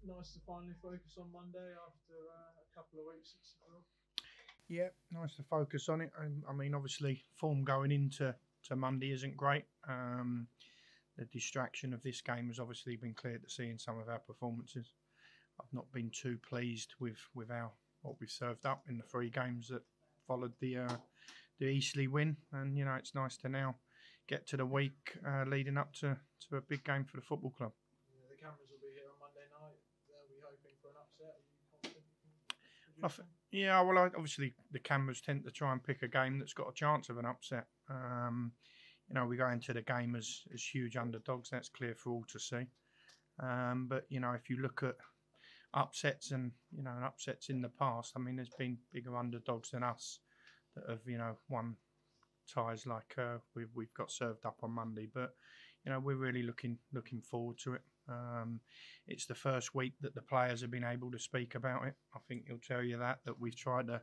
Nice to finally focus on Monday after a couple of weeks since the draw. Yeah, nice to focus on it. I mean, obviously, form going into Monday isn't great. The distraction of this game has obviously been clear to see in some of our performances. I've not been too pleased with our what we served up in the three games that followed the Eastleigh win, and it's nice to now get to the week leading up to a big game for the football club. Yeah, the cameras will be here on Monday night. They'll be hoping for an upset. Are you confident you can produce one? Yeah, well, obviously the cameras tend to try and pick a game that's got a chance of an upset. We go into the game as huge underdogs. That's clear for all to see. But if you look at upsets and upsets in the past, I mean, there's been bigger underdogs than us that have won ties like we've got served up on Monday. But we're really looking forward to it. It's the first week that the players have been able to speak about it. I think he'll tell you that we've tried to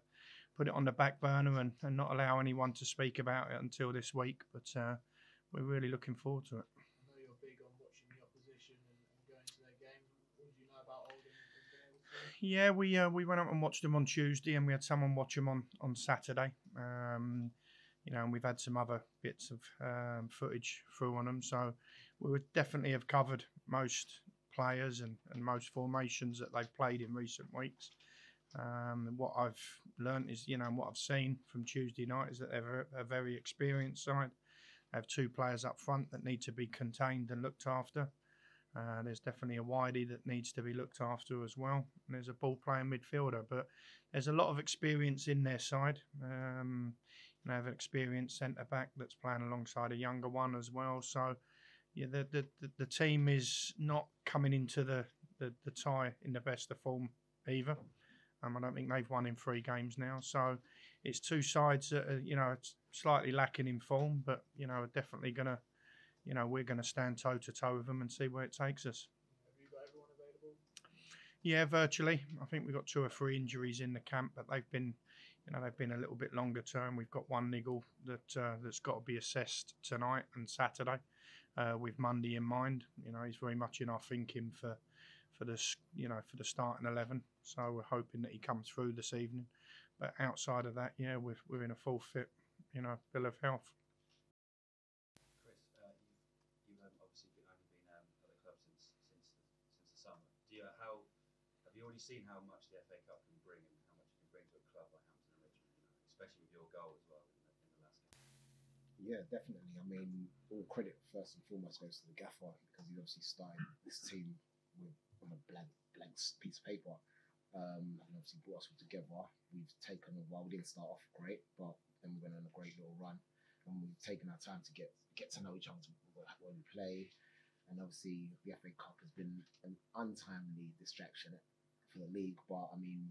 put it on the back burner and not allow anyone to speak about it until this week. But we're really looking forward to it. I know you're big on watching the opposition and going to their games. What do you know about Oldham and being able to? Yeah, we went up and watched them on Tuesday, and we had someone watch them on Saturday. And we've had some other bits of footage through on them. So we would definitely have covered most players and most formations that they've played in recent weeks. What I've learned is, what I've seen from Tuesday night is that they're a very experienced side. They have two players up front that need to be contained and looked after. There's definitely a widey that needs to be looked after as well. And there's a ball-playing midfielder, but there's a lot of experience in their side. They have an experienced centre-back that's playing alongside a younger one as well. So, yeah, the team is not coming into the tie in the best of form either. I don't think they've won in 3 games now. So it's two sides that are, slightly lacking in form, but, are definitely going to, we're going to stand toe-to-toe with them and see where it takes us. Have you got everyone available? Yeah, virtually. I think we've got 2 or 3 injuries in the camp, but they've been a little bit longer term. We've got one niggle that's got to be assessed tonight and Saturday, with Monday in mind. He's very much in our thinking for the starting 11. So we're hoping that he comes through this evening. But outside of that, yeah, we're in a full fit, bill of health. Chris, you've obviously only been at the club since the summer. Have you already seen how much the FA Cup can bring and how much it can bring to a club like Hampton and Richmond, especially with your goal as well in the last game? Yeah, definitely. I mean, all credit first and foremost goes to the gaffer because he obviously started this team on a blank piece of paper, and obviously brought us all together. We've taken a while. We didn't start off great, but then we went on a great little run, and we've taken our time to get to know each other when we play. And obviously, the FA Cup has been an untimely distraction for the league. But I mean,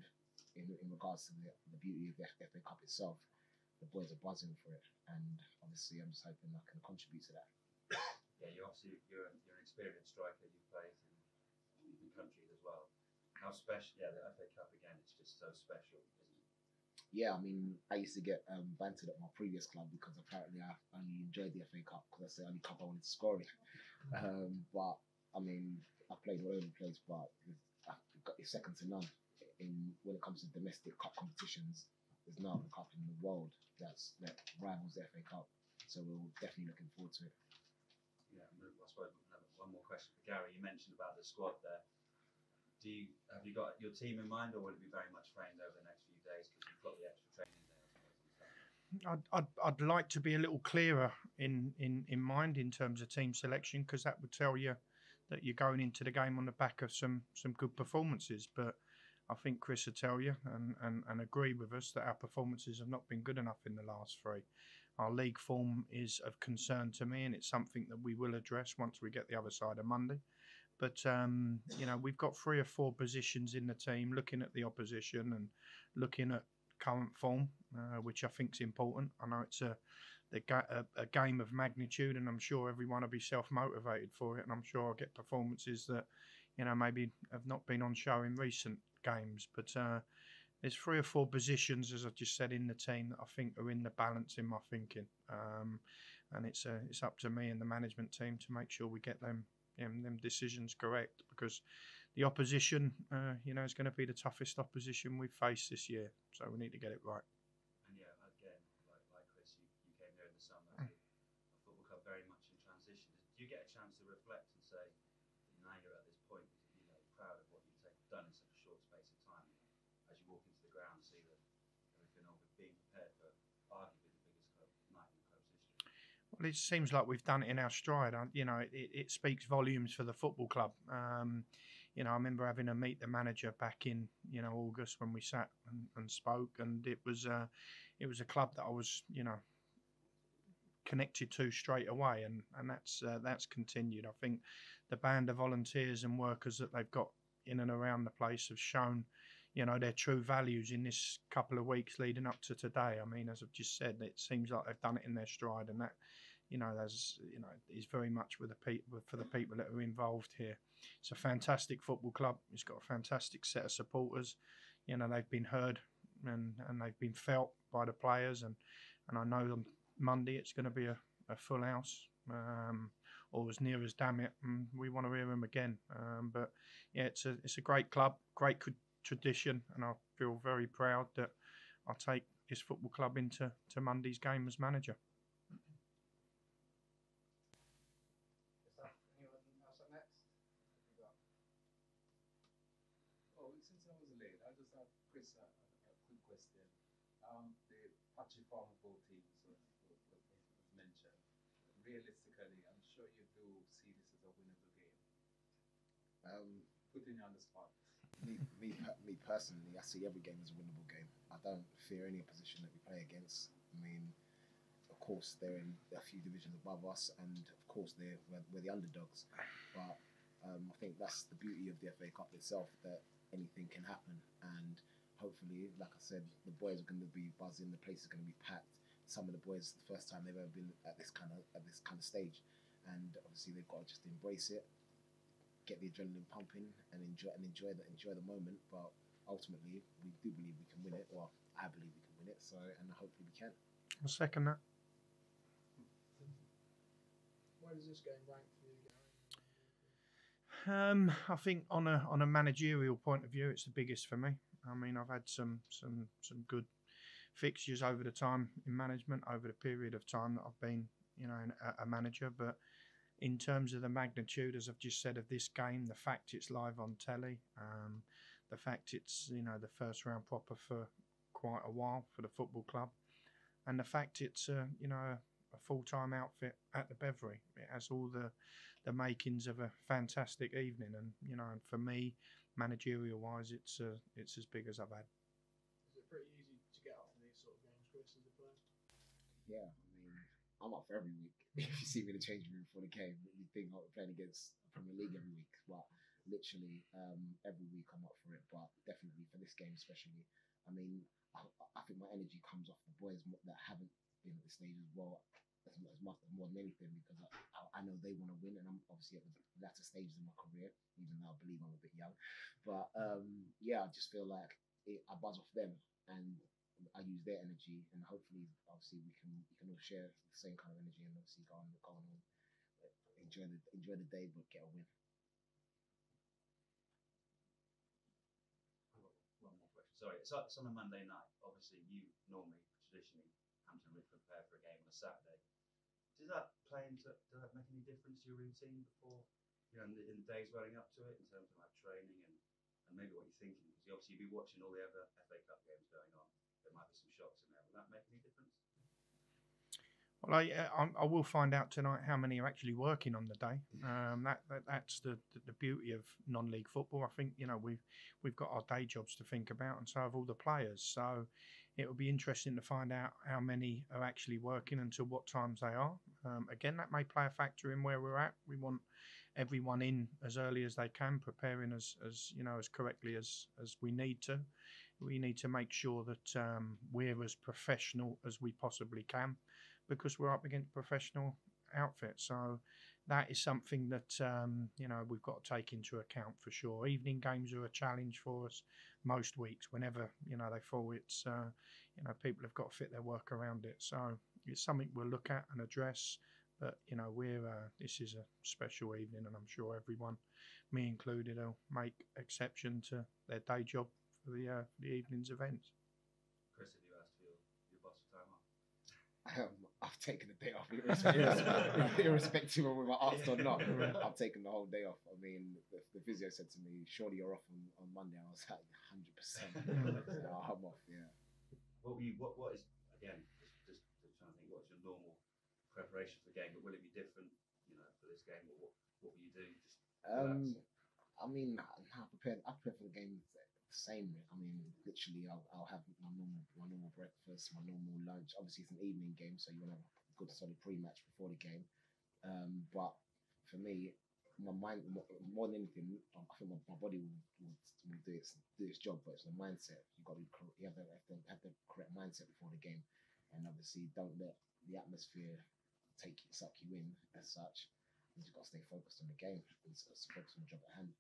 in regards to the beauty of the FA Cup itself, the boys are buzzing for it, and obviously, I'm just hoping I can contribute to that. Yeah, you're an experienced striker. You've played in countries as well. How special? Yeah, the FA Cup again. It's just so special, isn't it? Yeah, I mean, I used to get bantered at my previous club because apparently I only enjoyed the FA Cup because that's the only cup I wanted to score in. But I mean, I played all over the place, but it's second to none. When it comes to domestic cup competitions, there's no other cup in the world that rivals the FA Cup. So we're definitely looking forward to it. Yeah, I suppose one more question for Gary. You mentioned about the squad there. Have you got your team in mind, or will it be very much framed over the next few days because you've got the extra training day? I'd like to be a little clearer in mind in terms of team selection, because that would tell you that you're going into the game on the back of some good performances. But I think Chris will tell you and agree with us that our performances have not been good enough in the last 3. Our league form is of concern to me, and it's something that we will address once we get the other side of Monday. But, we've got 3 or 4 positions in the team looking at the opposition and looking at current form, which I think is important. I know it's a game of magnitude, and I'm sure everyone will be self-motivated for it, and I'm sure I'll get performances that, maybe have not been on show in recent games. But there's 3 or 4 positions, as I just said, in the team that I think are in the balance in my thinking. And it's up to me and the management team to make sure we get them decisions correct, because the opposition, is going to be the toughest opposition we've faced this year. So we need to get it right. And yeah, again, like Chris, you came here in the summer, a football club very much in transition. Do you get a chance to reflect and say, now you're at this point, proud of what you've done in such a short space of time? As you walk into the ground, see that everything all being prepared for arguably the biggest club night in the club's history. Well, it seems like we've done it in our stride. It speaks volumes for the football club. I remember having to meet the manager back in August when we sat and spoke, and it was a club that I was connected to straight away, and that's continued. I think the band of volunteers and workers that they've got in and around the place have shown their true values in this couple of weeks leading up to today. I mean, as I've just said, it seems like they've done it in their stride, and that is very much for the people that are involved here. It's a fantastic football club. It's got a fantastic set of supporters. They've been heard and they've been felt by the players, and I know on Monday it's going to be a full house, or as near as damn it, and we want to hear them again. But yeah, it's a great club, great tradition, and I feel very proud that I'll take this football club into Monday's game as manager. Anyone else up next? Oh, since I was late, I just have Chris a quick question. The patchy form of both teams was mentioned. Realistically, I'm sure you do see this as a winnable game. Putting you on the spot. Me personally, I see every game as a winnable game. I don't fear any opposition that we play against. I mean, of course, they're in a few divisions above us, and of course, we're the underdogs. But I think that's the beauty of the FA Cup itself, that anything can happen. And hopefully, like I said, the boys are going to be buzzing. The place is going to be packed. Some of the boys, the first time they've ever been at this kind of stage, and obviously they've got to just embrace it, get the adrenaline pumping, and enjoy the moment. But ultimately, we do believe we can win it. Well, I believe we can win it. So, and hopefully we can. I'll second that. Where does this game rank for you, Gary? I think on a managerial point of view, it's the biggest for me. I mean, I've had some good fixtures over the time in management, over the period of time that I've been, a manager. But in terms of the magnitude, as I've just said, of this game, the fact it's live on telly, the fact it's the first round proper for quite a while for the football club, and the fact it's a full-time outfit at the Beverley. It has all the makings of a fantastic evening, and and for me, managerial wise, it's as big as I've had. Is it pretty easy to get up for these sort of games, Chris, as a player? Yeah, I mean, I'm up for every week. If you see me in the changing room before the game, you think I'm playing against Premier League every week. But literally, every week I'm up for it. But definitely for this game especially, I mean, I think my energy comes off the boys that haven't been at the stage as well, as much more than anything, because I know they want to win, and I'm obviously at the latter stages of my career, even though I believe I'm a bit young. But yeah, I just feel like I buzz off them, and I use their energy, and hopefully, obviously, we can all share the same kind of energy, and obviously go on, enjoy the day, but get a win. One more question. Sorry, it's on a Monday night. Obviously, you normally, traditionally, Hampton would prepare for a game on a Saturday. Does that make any difference to your routine before, in the days running up to it, in terms of like training and maybe what you're thinking? Because you obviously be watching all the other FA Cup games going on. There might be some shocks in there. Will that make any difference? Well, I will find out tonight how many are actually working on the day. That's the beauty of non-league football. I think we've got our day jobs to think about, and so have all the players. So it will be interesting to find out how many are actually working and to what times they are. Again, that may play a factor in where we're at. We want everyone in as early as they can, preparing as correctly as we need to. We need to make sure that we're as professional as we possibly can, because we're up against professional outfits. So that is something that we've got to take into account for sure. Evening games are a challenge for us most weeks. Whenever they fall, it's people have got to fit their work around it. So it's something we'll look at and address But you know, this is a special evening, and I'm sure everyone, me included, will make exception to their day job for the evening's events. Chris, have you asked for your boss for time off? I've taken the day off, irrespective of whether I asked or not. I've taken the whole day off. I mean, the physio said to me, "Surely you're off on Monday." I was like, 100%. I'm off. Yeah. What is again? Just trying to think. What's your normal preparation for the game? But will it be different? You know, for this game, what will you do? Just relax? I mean, I prepare for the game the same. I mean, literally, I'll have my normal breakfast, my normal lunch. Obviously, it's an evening game, so you want to have a good solid pre-match before the game. But for me, my mind more than anything, I think my body will do its job, but it's the mindset. You have to have the correct mindset before the game, and obviously, don't let the atmosphere suck you in as such. You just got to stay focused on the game and focus on the job at hand.